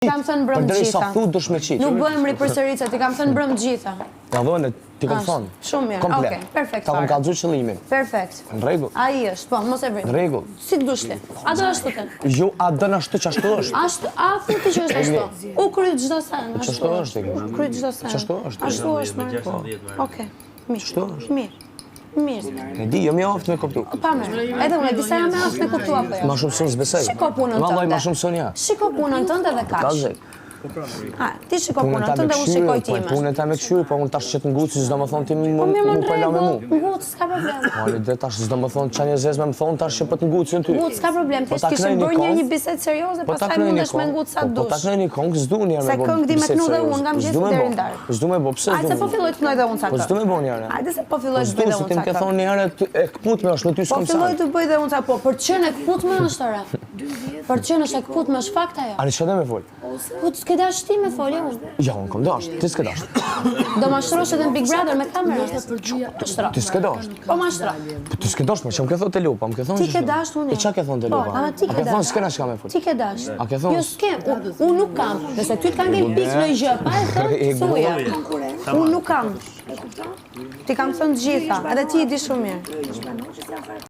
Kam thënë brëm Përderisa gjitha. thu dush me qitë. Nuk bëhem ripërsëritse, ti kam thënë brëm gjitha. Ja dhone, ti kam thonë. Shumë mirë, Komplet. okej, perfekt Ta kam fare. kallëzu qëllimin. Perfekt. Në rregull. Ai është, po, mos e vrit. Në rregull. Si të dush ti? A do ashtu të? Jo, a dën ashtu që ashtu është. Ashtu, a thu ti që është ashtu? U kryt çdo sen, ashtu. Ç'ashtu është ti? Kryt çdo sen. Ç'ashtu është? Ashtu është, më po. Okej. Mirë. Ç'ashtu është? Mirë. Mirë. E di, jo më aftë me kuptu. Pa mirë. Edhe unë disa jam me as me kuptu apo jo. Ma shumë son s'besoj. Shiko punën tënde. Vallai ma shumë son ja. Shiko punën tënde dhe kaq. Kallëzek. Ha, ti shiko Punën punën ta me tënde, unë shikoj këshyre, po timen. punën ta me këshyre, po unë tash që të nguci, s'do më thonë ti Po mirë, më më përla me mu. Ngut, s'ka problem. Mali dhe tash s'do më thonë çani zezme më thonë tash që po të ngucin ty. Ngut, s'ka problem. Ti s'kishe bërë një bisedë serioze, pastaj mundesh me ngut sa Po ta dush. knoj një këngë, s'du një herë Se me bo. këngë di me knu dhe unë, nga mëngjes deri në darkë. S'du me bo, pse Hajde se po filloj të knoj dhe unë ca Po s'du me këngë. bo një herë. Hajde se po filloj të bëj dhe Se unë ti ca më ke këngë. thonë një herë e këput me është me ty Po s'kom filloj sa. të bëj dhe unë ca po, për të qenë e këputme është ora. Për të qenë është e këputme është fakt ajo. Ani çfarë me fol? Po të s'ke dash ti me folje unë. Ja, unë kom dash, ti s'ke dash. Do ma shtrosh edhe në Big Brother me kamerë. Shtro. Ti s'ke dash. Po ma shtro. Po ti s'ke dash, më çam ke thonë te lupa, më ke thonë. Ti ke dash unë. E çka ke thonë te Po, lupa? ama ti A ke ke thonë dash. s'ke na çka me fol? Ti ke dash. A ke thonë? Jo s'kem, unë nuk kam. Nëse ty t'ka ngel pikë në gjë, pa e thënë, thuja. Unë nuk kam. Ti kam thënë të gjitha, edhe ti i di shumë mirë.